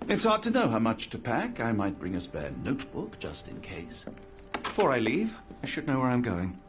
It's hard to know how much to pack. I might bring a spare notebook just in case. Before I leave, I should know where I'm going.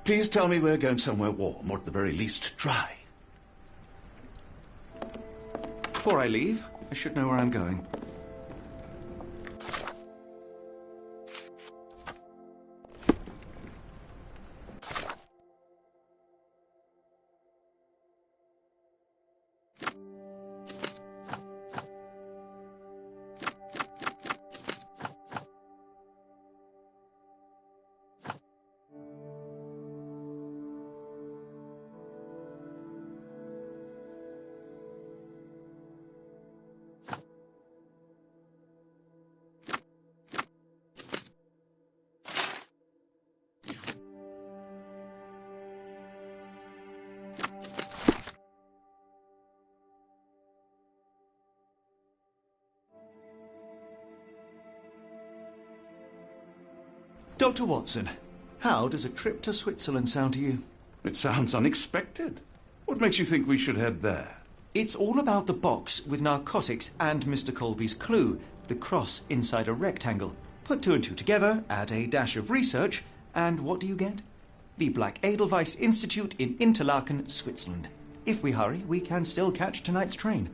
Please tell me we're going somewhere warm, or at the very least dry. Before I leave, I should know where I'm going. Dr. Watson, how does a trip to Switzerland sound to you? It sounds unexpected. What makes you think we should head there? It's all about the box with narcotics and Mr. Colby's clue, the cross inside a rectangle. Put two and two together, add a dash of research, and what do you get? The Black Edelweiss Institute in Interlaken, Switzerland. If we hurry, we can still catch tonight's train.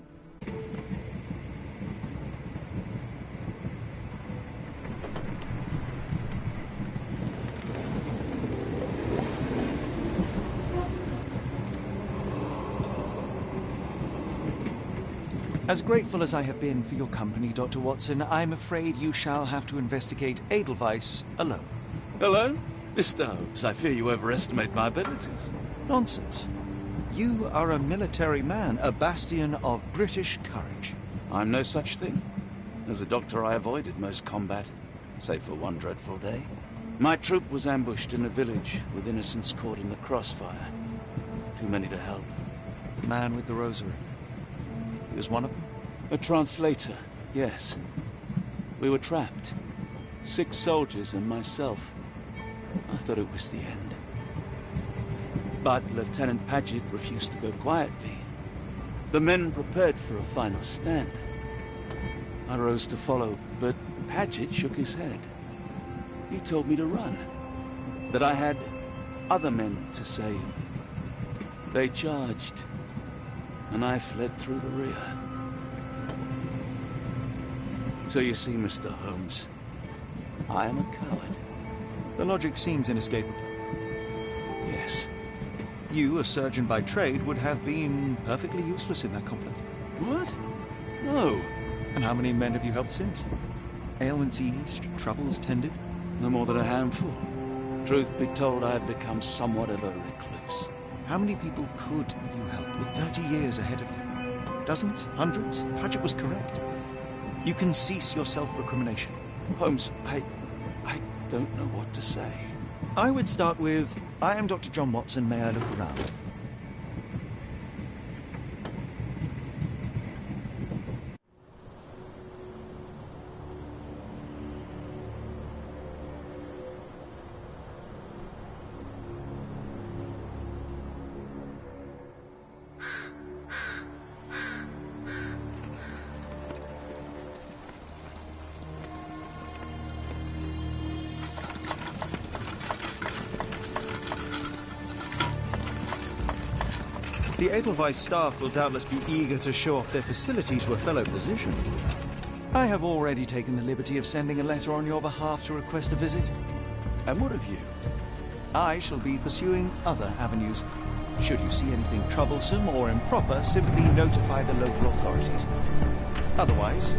As grateful as I have been for your company, Dr. Watson, I'm afraid you shall have to investigate Edelweiss alone. Alone? Mr. Holmes, I fear you overestimate my abilities. Nonsense. You are a military man, a bastion of British courage. I'm no such thing. As a doctor, I avoided most combat, save for one dreadful day. My troop was ambushed in a village with innocents caught in the crossfire. Too many to help. The man with the rosary. He was one of them? A translator, yes. We were trapped. 6 soldiers and myself. I thought it was the end. But Lieutenant Paget refused to go quietly. The men prepared for a final stand. I rose to follow, but Paget shook his head. He told me to run. That I had other men to save. They charged, and I fled through the rear. So you see, Mr. Holmes, I am a coward. The logic seems inescapable. Yes. You, a surgeon by trade, would have been perfectly useless in that conflict. What? No. And how many men have you helped since? Ailments eased, troubles tended? No more than a handful. Truth be told, I have become somewhat of a recluse. How many people could you help with 30 years ahead of you? Dozens? Hundreds? Paget was correct. You can cease your self-recrimination. Holmes, I don't know what to say. I would start with, I am Dr. John Watson, may I look around? The Edelweiss staff will doubtless be eager to show off their facilities to a fellow physician. I have already taken the liberty of sending a letter on your behalf to request a visit. And what of you? I shall be pursuing other avenues. Should you see anything troublesome or improper, simply notify the local authorities. Otherwise,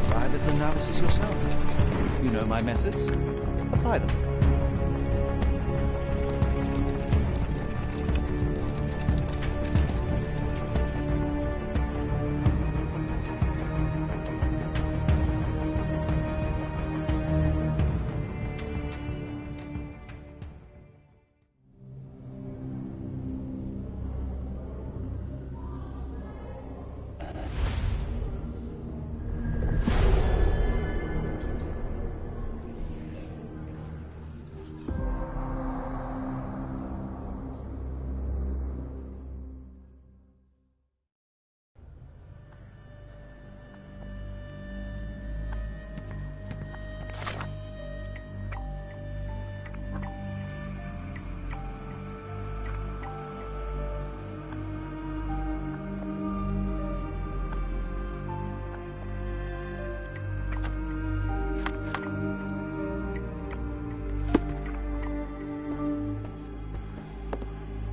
try a little analysis yourself. You know my methods. Apply them.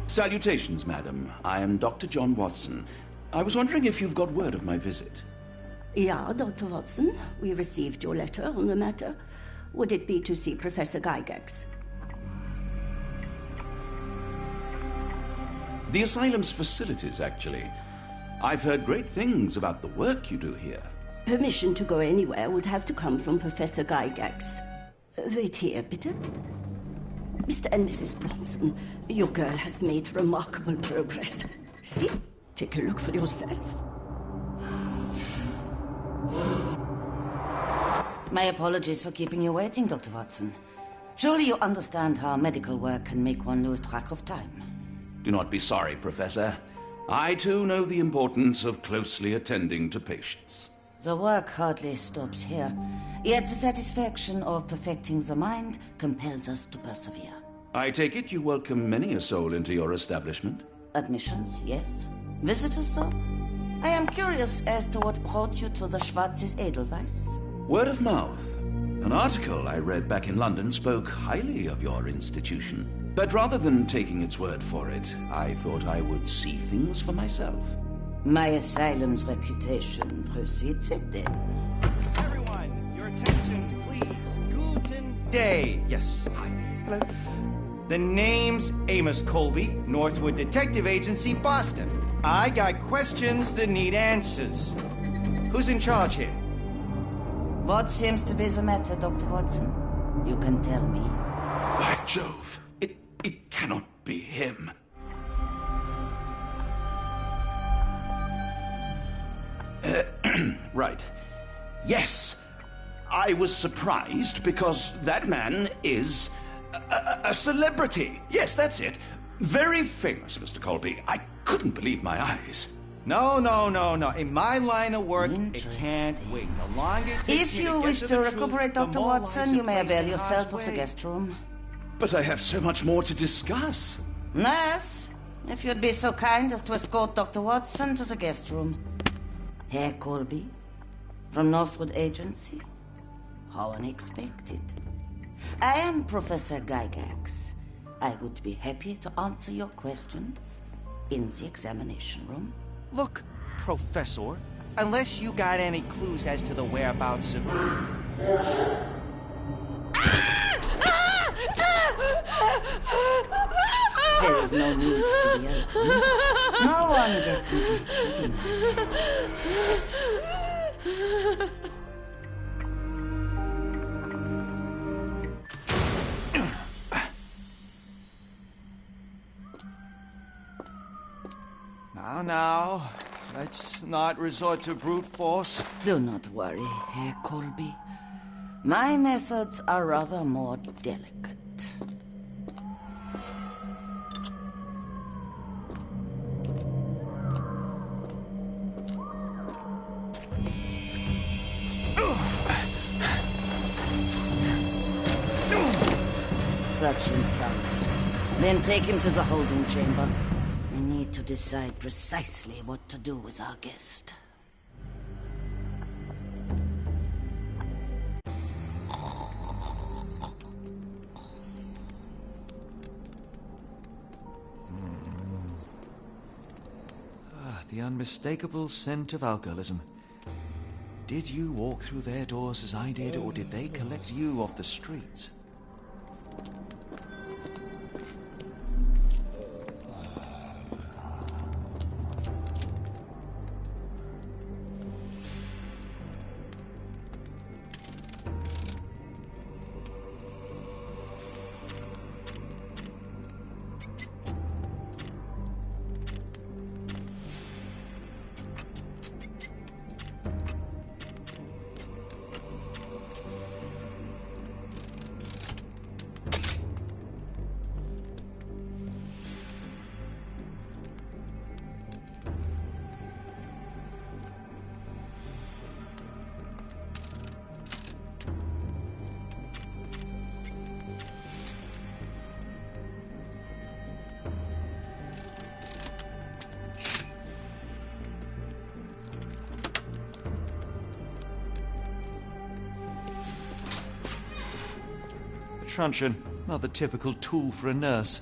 Salutations, madam. I am Dr. John Watson. I was wondering if you've got word of my visit. Yeah, Dr. Watson. We received your letter on the matter. Would it be to see Professor Gygax? The asylum's facilities, actually. I've heard great things about the work you do here. Permission to go anywhere would have to come from Professor Gygax. Wait here, bitte. Mr. and Mrs. Bronson, your girl has made remarkable progress. See? Take a look for yourself. My apologies for keeping you waiting, Dr. Watson. Surely you understand how medical work can make one lose track of time. Do not be sorry, Professor. I too know the importance of closely attending to patients. The work hardly stops here, yet the satisfaction of perfecting the mind compels us to persevere. I take it you welcome many a soul into your establishment? Admissions, yes. Visitors, though? I am curious as to what brought you to the Schwarzes Edelweiss. Word of mouth. An article I read back in London spoke highly of your institution. But rather than taking its word for it, I thought I would see things for myself. My asylum's reputation precedes it, then. Everyone, your attention, please. Guten Day. Yes, hi. Hello. The name's Amos Colby, Northwood Detective Agency, Boston. I got questions that need answers. Who's in charge here? What seems to be the matter, Dr. Watson? You can tell me. By Jove, it cannot be him. right. Yes, I was surprised because that man is a celebrity. Yes, that's it. Very famous, Mr. Colby. I couldn't believe my eyes. No. In my line of work, it can't wait. The longer it takes If me you to get wish to to the recuperate, truth, the Dr. more Watson, lives you are may placed avail in yourself harm's of the way. guest room. But I have so much more to discuss. Nurse, if you'd be so kind as to escort Dr. Watson to the guest room. Herr Colby, from Northwood Agency. How unexpected. I am Professor Gygax. I would be happy to answer your questions in the examination room. Look, Professor, unless you got any clues as to the whereabouts of... There is no need to be alarmed. No one gets neglected in my care. Now, let's not resort to brute force. Do not worry, Herr Colby. My methods are rather more delicate. Search him thoroughly. Then take him to the holding chamber. We need to decide precisely what to do with our guest. The unmistakable scent of alcoholism. Did you walk through their doors as I did, or did they collect you off the streets? Truncheon, not the typical tool for a nurse.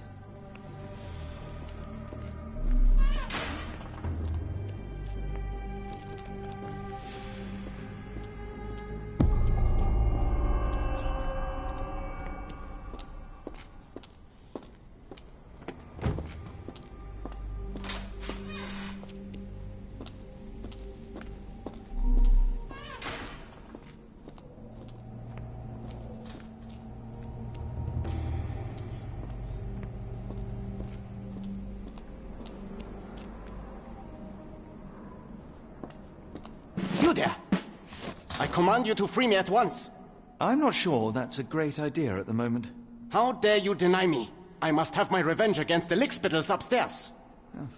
You there! I command you to free me at once. I'm not sure that's a great idea at the moment. How dare you deny me? I must have my revenge against the lickspittles upstairs.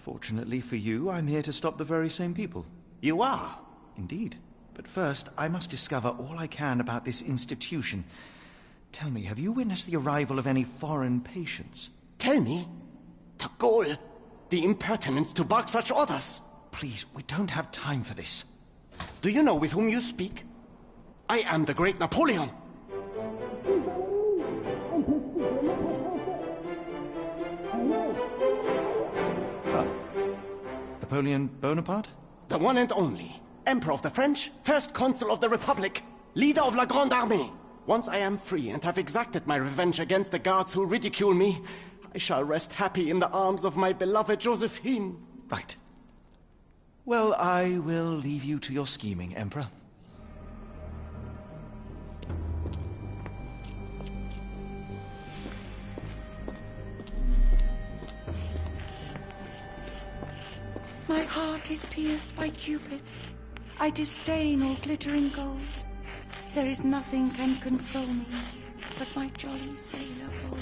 Fortunately for you, I'm here to stop the very same people. You are? Indeed. But first, I must discover all I can about this institution. Tell me, have you witnessed the arrival of any foreign patients? Tell me? The gall! The impertinence to bark such orders! Please, we don't have time for this. Do you know with whom you speak? I am the great Napoleon! Napoleon Bonaparte? The one and only. Emperor of the French, First Consul of the Republic, leader of La Grande Armée. Once I am free and have exacted my revenge against the guards who ridicule me, I shall rest happy in the arms of my beloved Josephine. Right. Well, I will leave you to your scheming, Emperor. My heart is pierced by Cupid. I disdain all glittering gold. There is nothing can console me but my jolly sailor bold.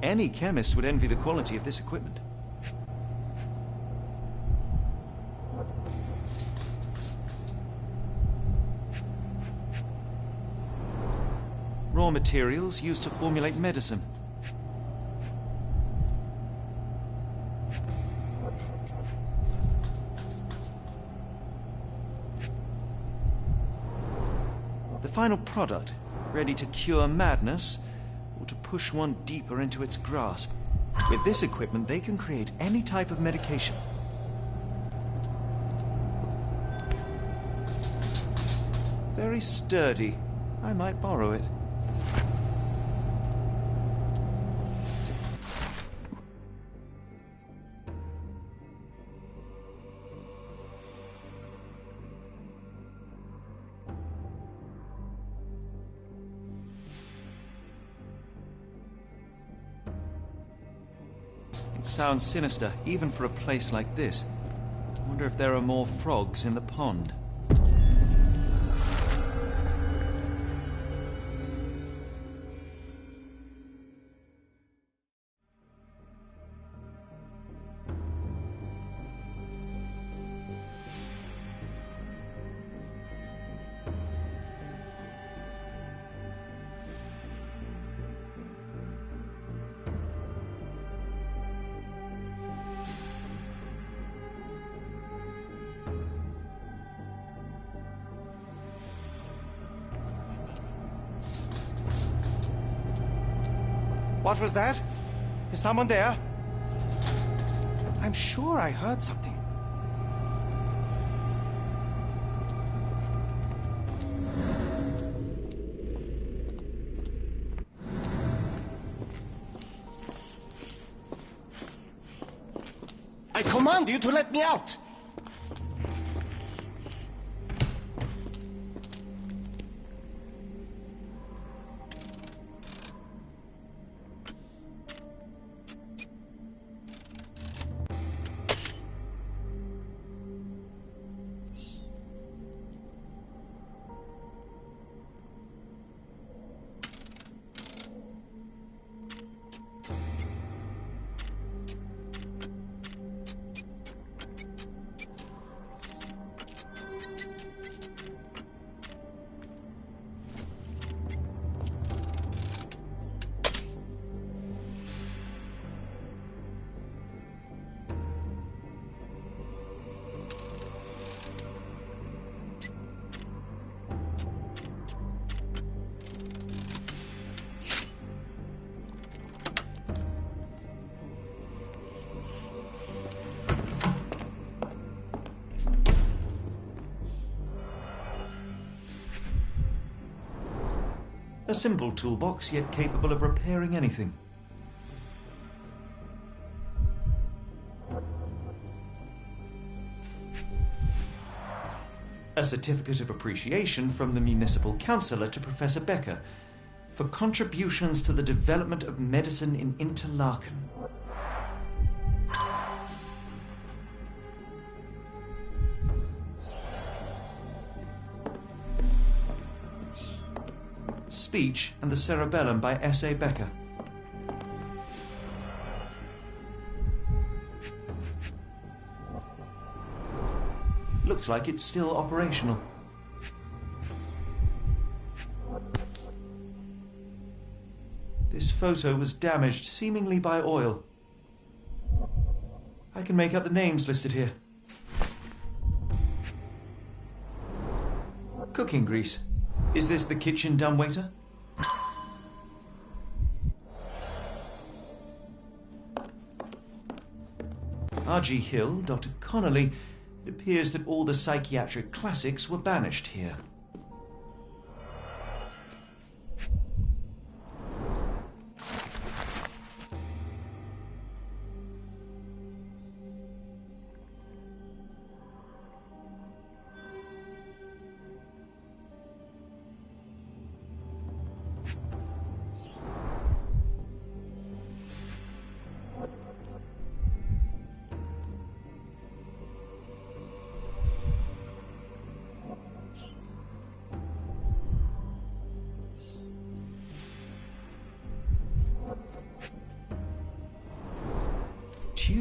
Any chemist would envy the quality of this equipment. Raw materials used to formulate medicine. The final product, ready to cure madness, or to push one deeper into its grasp. With this equipment, they can create any type of medication. Very sturdy. I might borrow it. It sounds sinister, even for a place like this. I wonder if there are more frogs in the pond. What was that? Is someone there? I'm sure I heard something. I command you to let me out! A simple toolbox, yet capable of repairing anything. A certificate of appreciation from the municipal councillor to Professor Becker for contributions to the development of medicine in Interlaken. Speech and the Cerebellum by S.A. Becker. Looks like it's still operational. This photo was damaged, seemingly by oil. I can make out the names listed here. Cooking grease. Is this the kitchen dumbwaiter? R.G. Hill, Dr. Connolly. It appears that all the psychiatric classics were banished here.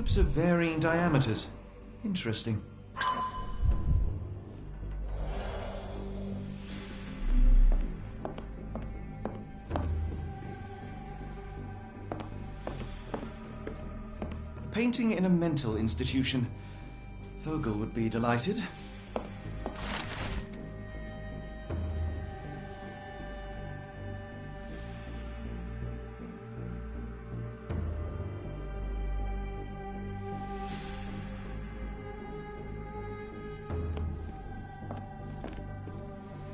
Tubes of varying diameters. Interesting. Painting in a mental institution. Vogel would be delighted.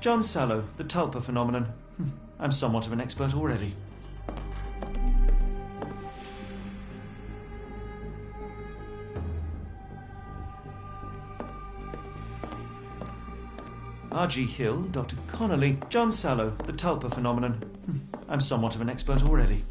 John Sallow, the tulpa phenomenon. I'm somewhat of an expert already. R.G. Hill, Dr. Connolly, John Sallow, the tulpa phenomenon. I'm somewhat of an expert already.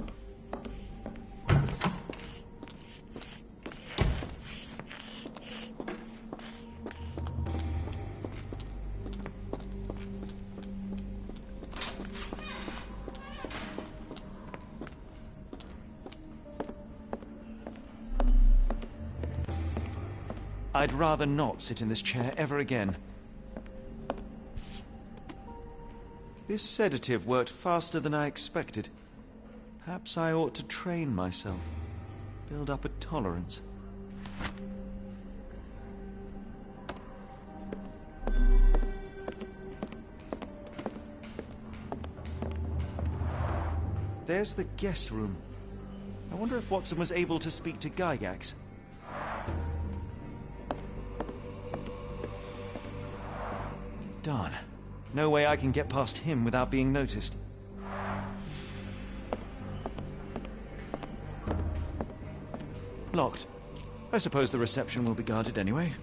I'd rather not sit in this chair ever again. This sedative worked faster than I expected. Perhaps I ought to train myself, build up a tolerance. There's the guest room. I wonder if Watson was able to speak to Gygax. Darn. No way I can get past him without being noticed. Locked. I suppose the reception will be guarded anyway.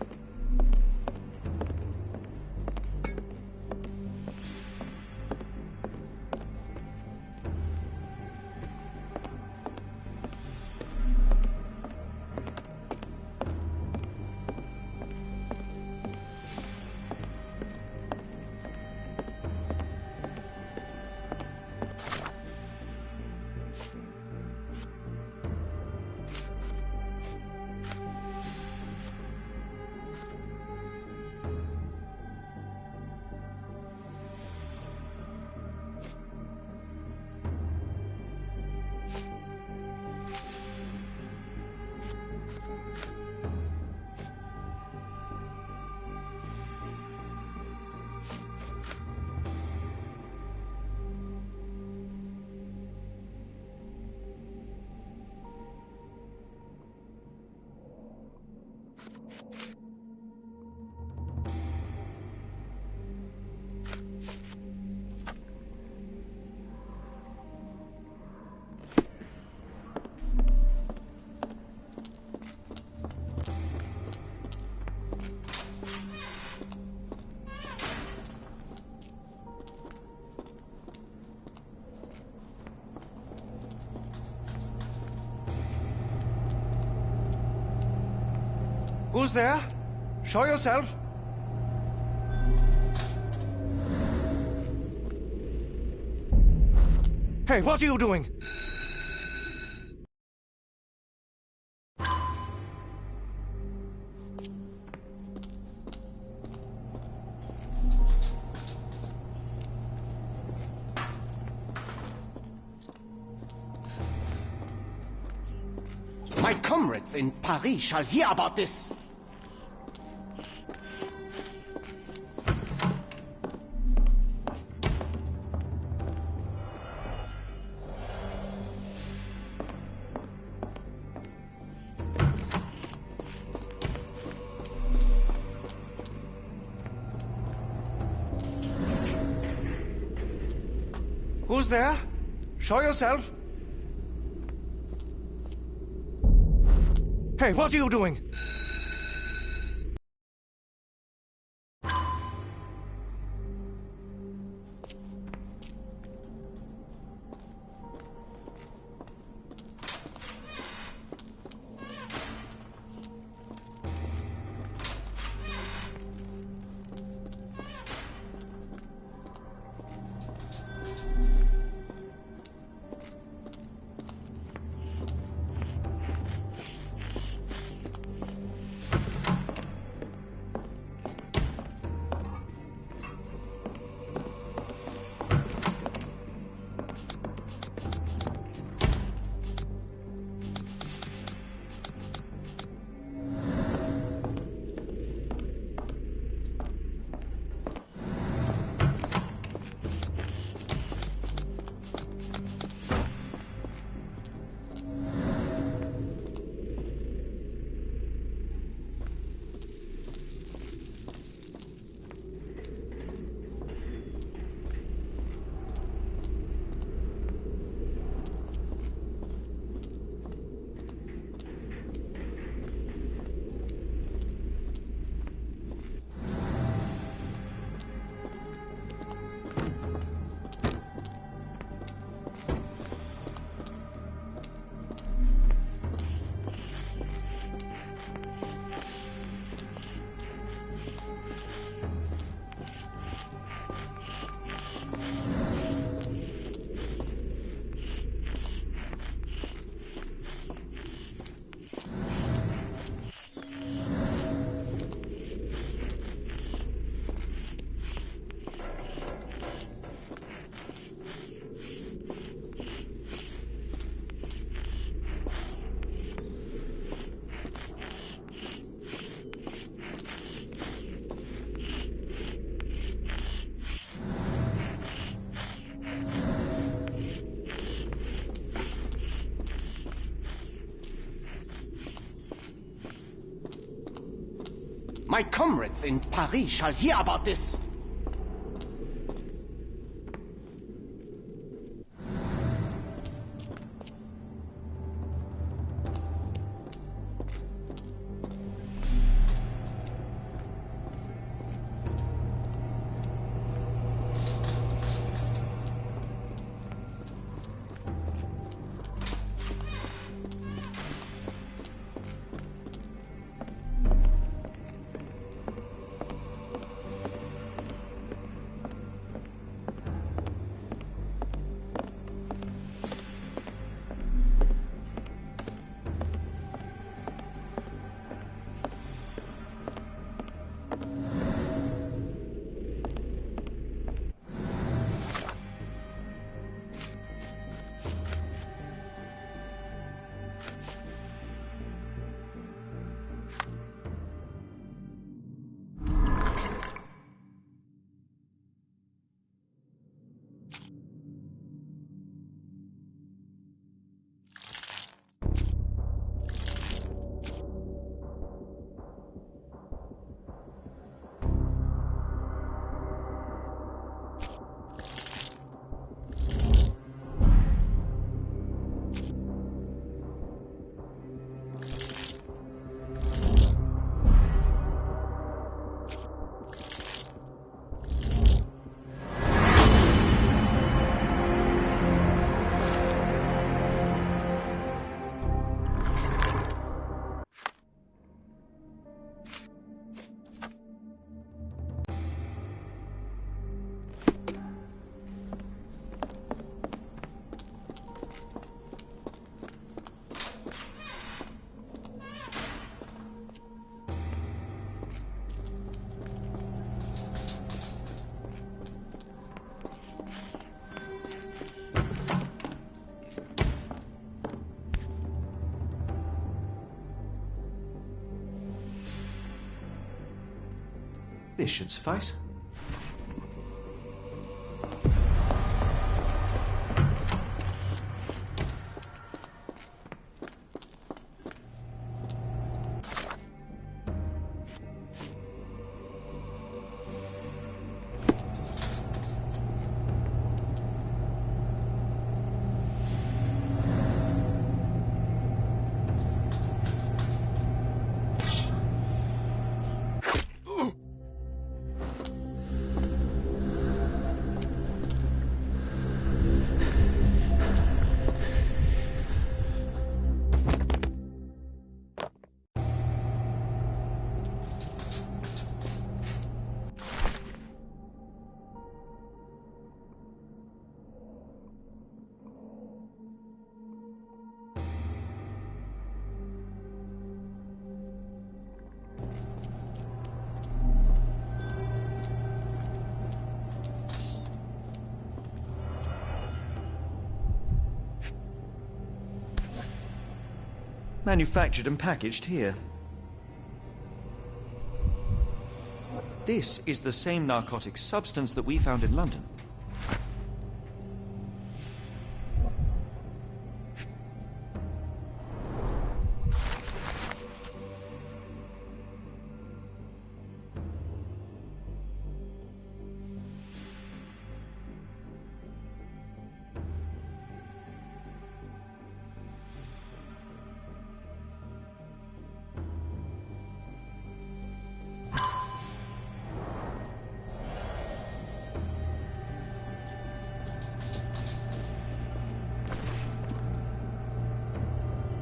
Who's there? Show yourself. Hey, what are you doing? My comrades in Paris shall hear about this. Who's there? Show yourself. Hey, what are you doing? My comrades in Paris shall hear about this. This should suffice. Manufactured and packaged here. This is the same narcotic substance that we found in London.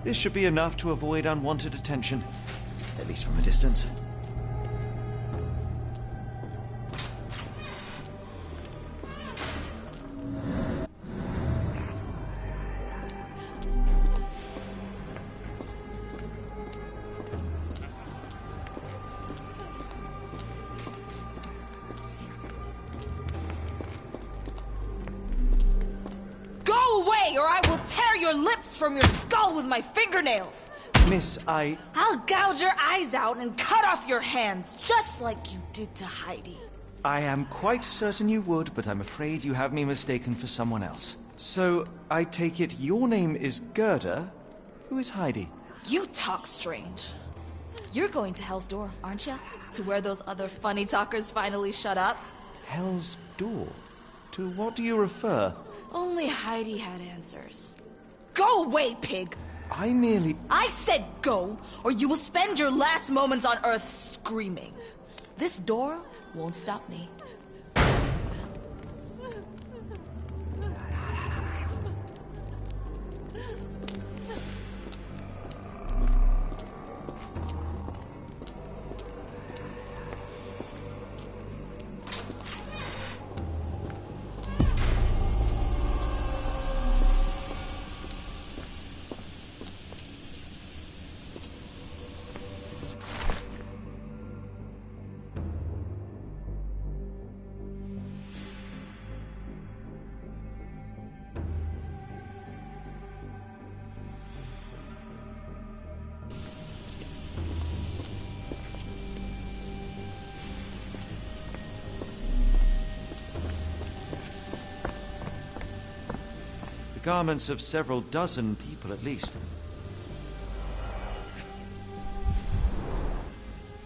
This should be enough to avoid unwanted attention, at least from a distance. Or I will tear your lips from your skull with my fingernails! Miss, I'll gouge your eyes out and cut off your hands, just like you did to Heidi. I am quite certain you would, but I'm afraid you have me mistaken for someone else. So, I take it your name is Gerda? Who is Heidi? You talk strange. You're going to Hell's Door, aren't you? to where those other funny talkers finally shut up? Hell's Door? To what do you refer? Only Heidi had answers. Go away, pig! I said go, or you will spend your last moments on Earth screaming. This door won't stop me. Garments of several dozen people at least.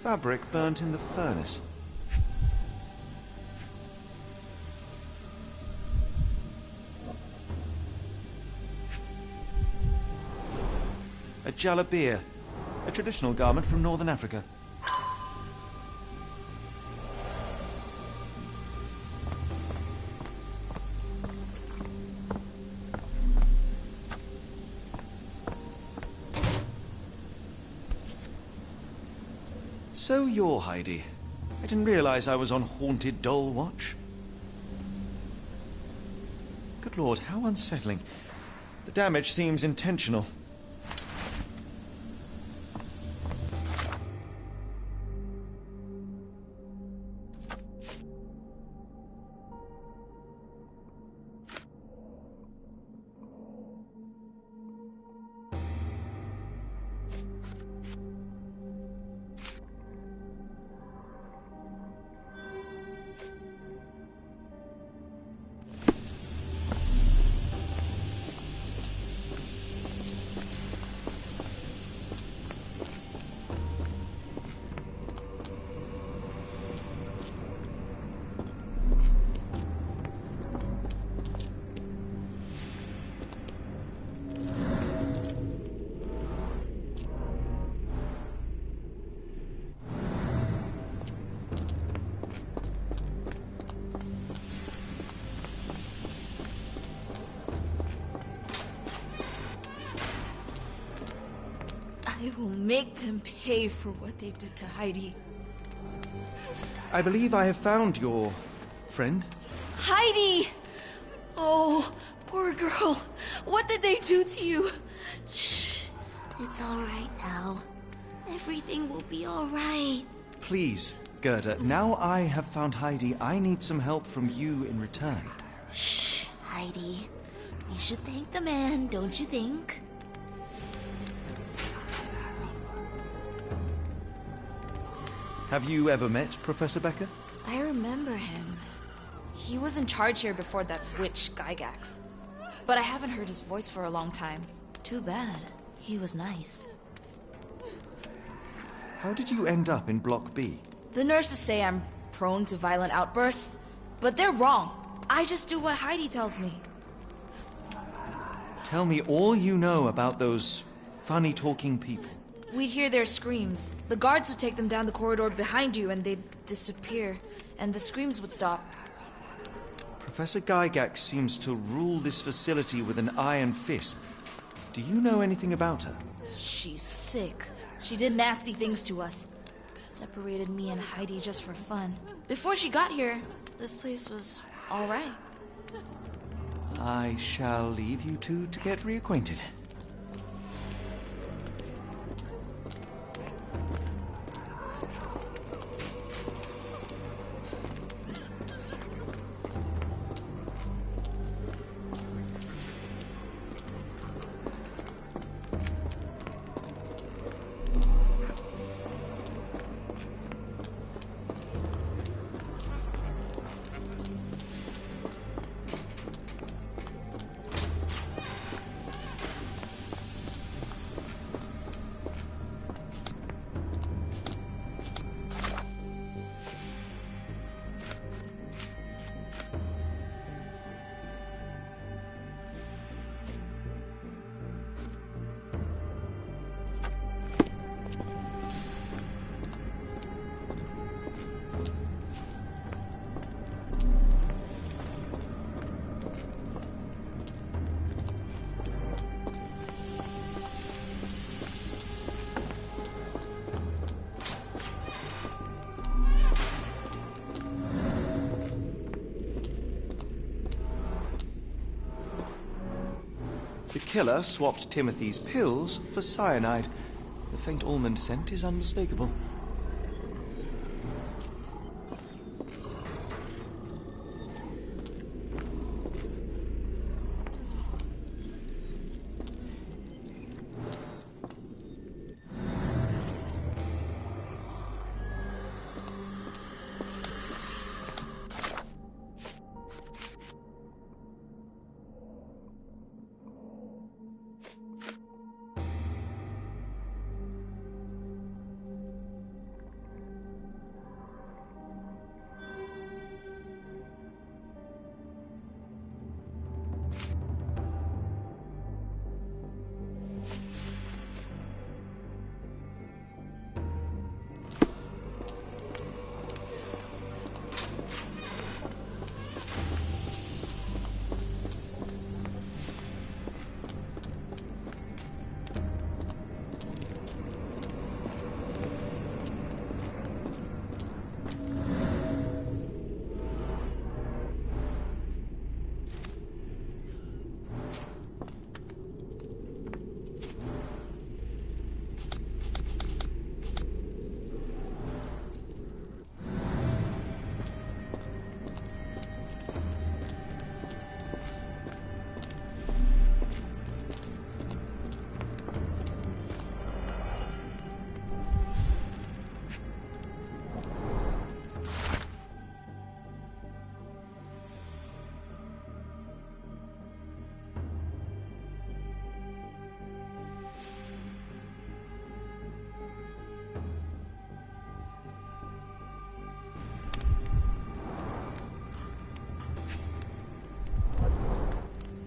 Fabric burnt in the furnace. A jalabia, a traditional garment from northern Africa. So you're Heidi. I didn't realize I was on haunted doll watch. Good lord, how unsettling. The damage seems intentional. I will make them pay for what they did to Heidi. I believe I have found your friend. Heidi! Oh, poor girl. What did they do to you? Shh. It's all right now. Everything will be all right. Please, Gerda, now I have found Heidi, I need some help from you in return. Shh, Heidi. We should thank the man, don't you think? Have you ever met Professor Becker? I remember him. He was in charge here before that witch Gygax. But I haven't heard his voice for a long time. Too bad. He was nice. How did you end up in Block B? The nurses say I'm prone to violent outbursts, but they're wrong. I just do what Heidi tells me. Tell me all you know about those funny-talking people. We'd hear their screams. The guards would take them down the corridor behind you and they'd disappear, and the screams would stop. Professor Gygax seems to rule this facility with an iron fist. Do you know anything about her? She's sick. She did nasty things to us. Separated me and Heidi just for fun. Before she got here, this place was all right. I shall leave you two to get reacquainted. The killer swapped Timothy's pills for cyanide. The faint almond scent is unmistakable.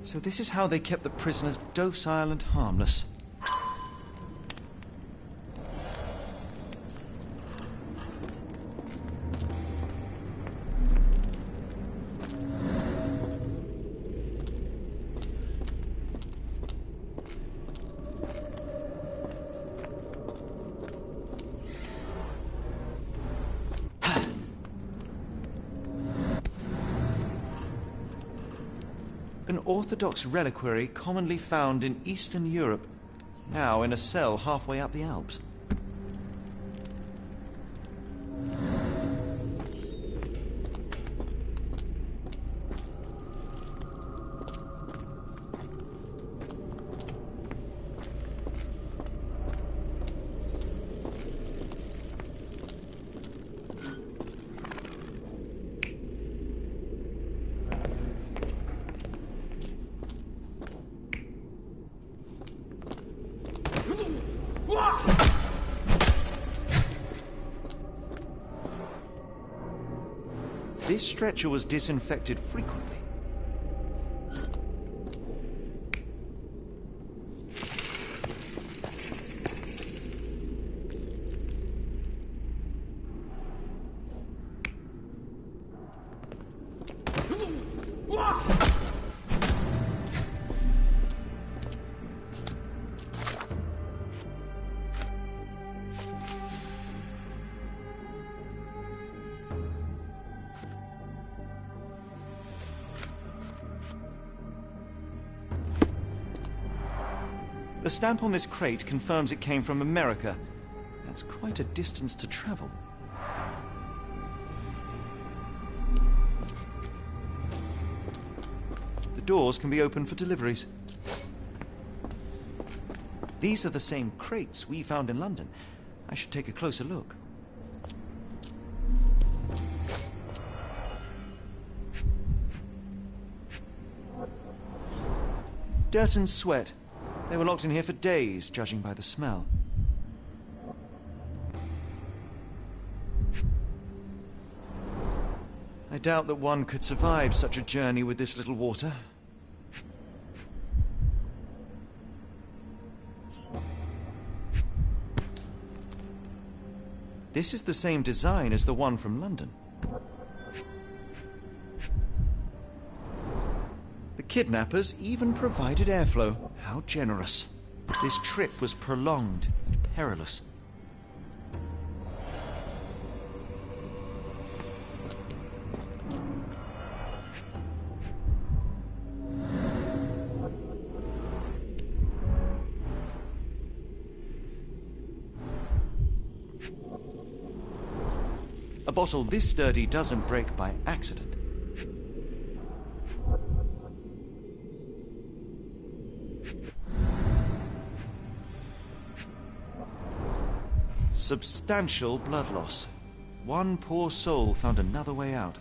So this is how they kept the prisoners docile and harmless. An Orthodox reliquary commonly found in Eastern Europe, now in a cell halfway up the Alps. This stretcher was disinfected frequently. The stamp on this crate confirms it came from America. That's quite a distance to travel. The doors can be opened for deliveries. These are the same crates we found in London. I should take a closer look. Dirt and sweat. They were locked in here for days, judging by the smell. I doubt that one could survive such a journey with this little water. This is the same design as the one from London. The kidnappers even provided airflow. How generous. This trip was prolonged and perilous. A bottle this sturdy doesn't break by accident. Substantial blood loss. One poor soul found another way out.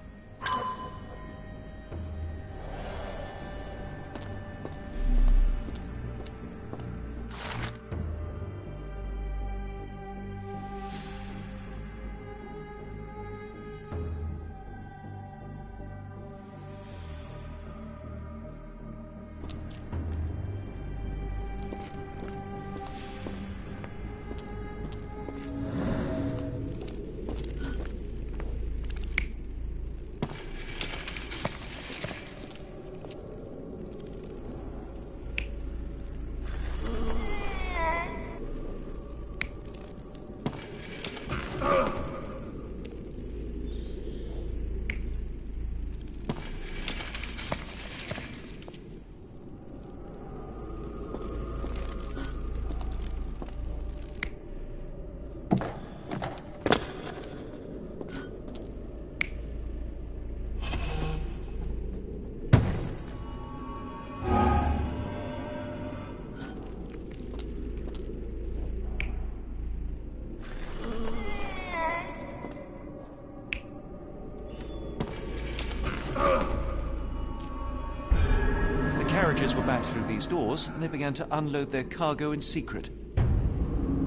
Carriages were back through these doors, and they began to unload their cargo in secret.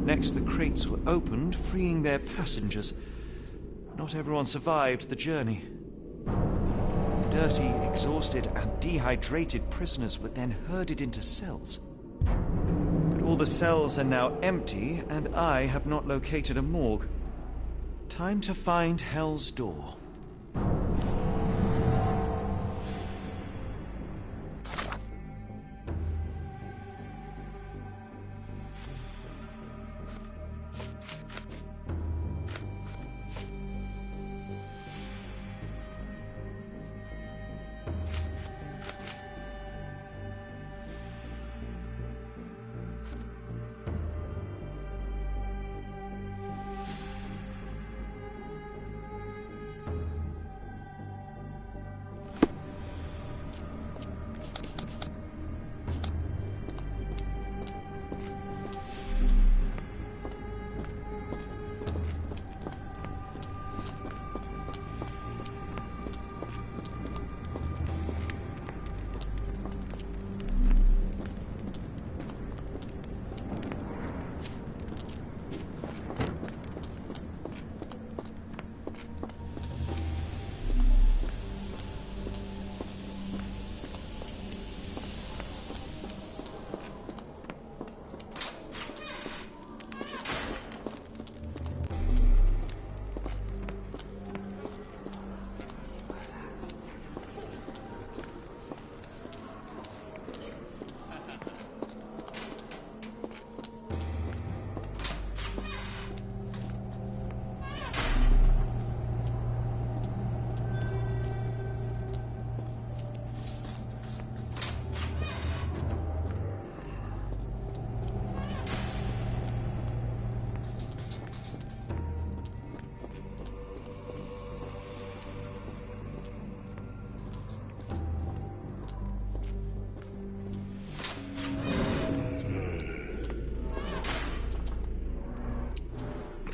Next, the crates were opened, freeing their passengers. Not everyone survived the journey. The dirty, exhausted, and dehydrated prisoners were then herded into cells. But all the cells are now empty, and I have not located a morgue. Time to find Hell's Door.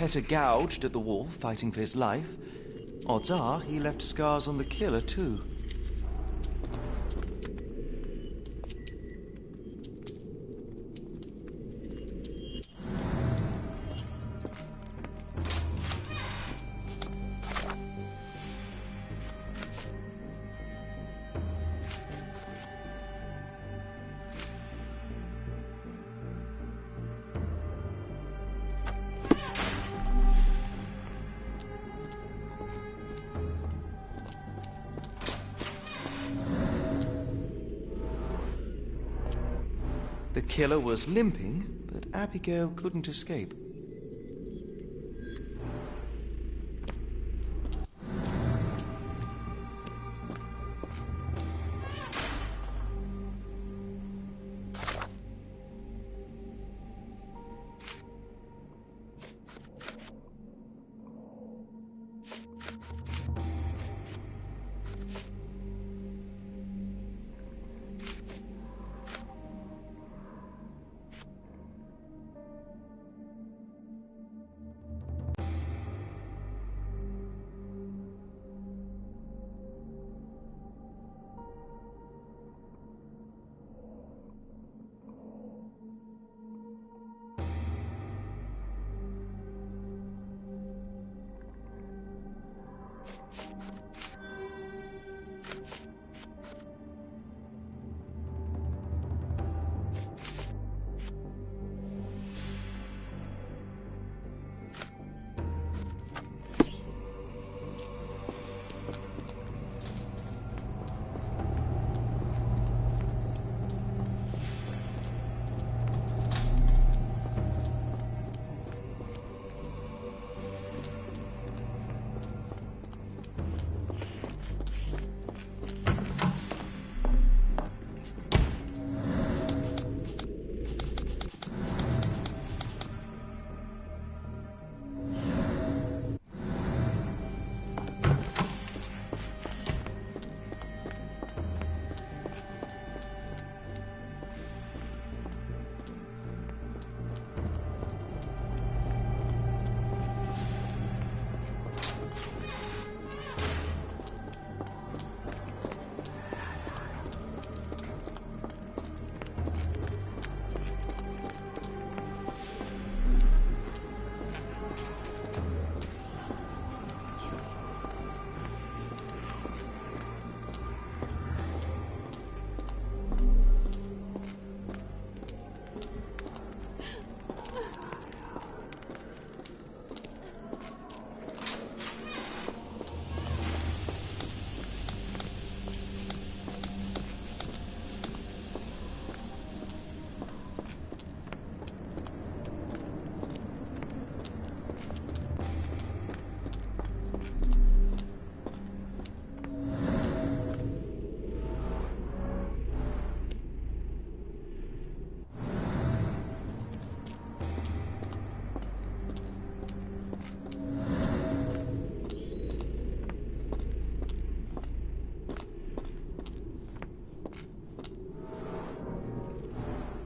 Petter gouged at the wall, fighting for his life. Odds are he left scars on the killer, too. The killer was limping, but Abigail couldn't escape.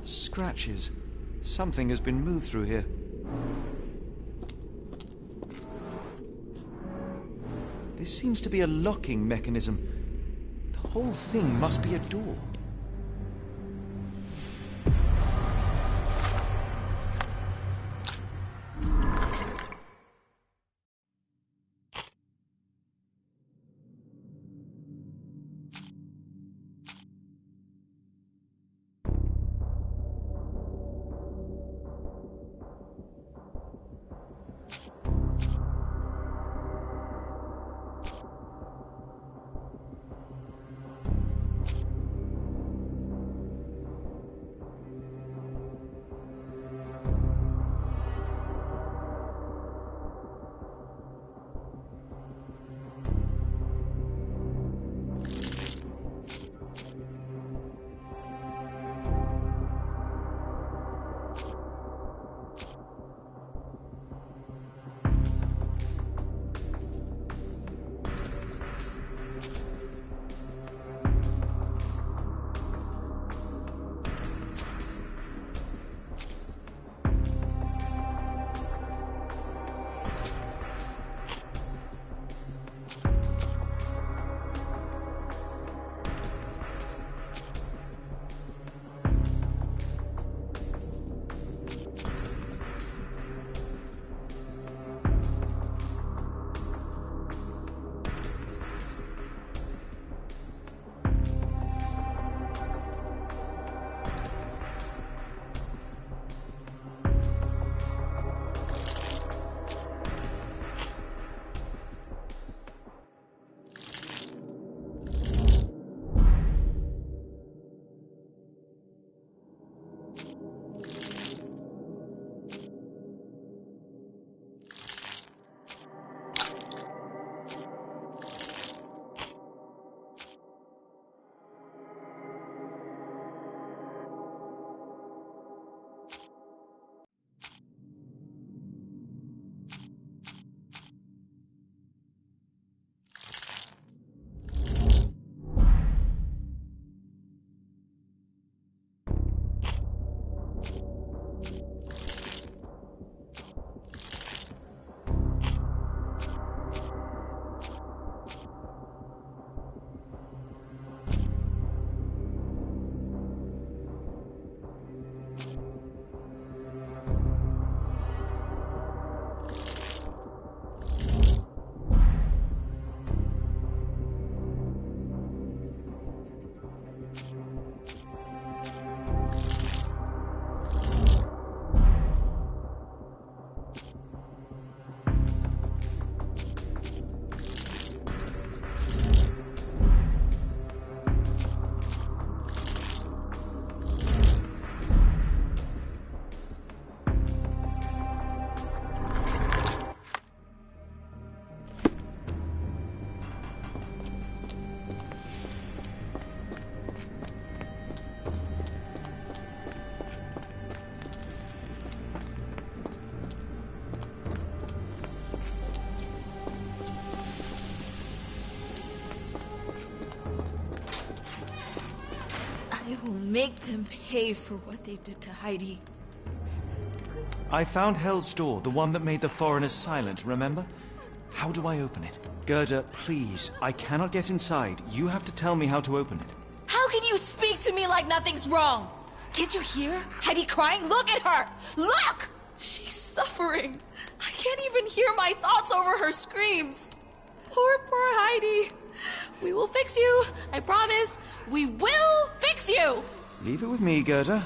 Scratches. Something has been moved through here. This seems to be a locking mechanism. The whole thing must be a door. I will make them pay for what they did to Heidi. I found Hell's door, the one that made the foreigners silent, remember? How do I open it? Gerda, please, I cannot get inside. You have to tell me how to open it. How can you speak to me like nothing's wrong? Can't you hear Heidi crying? Look at her! Look! She's suffering. I can't even hear my thoughts over her screams. Poor Heidi. We will fix you. I promise. We will fix you. Leave it with me, Gerda.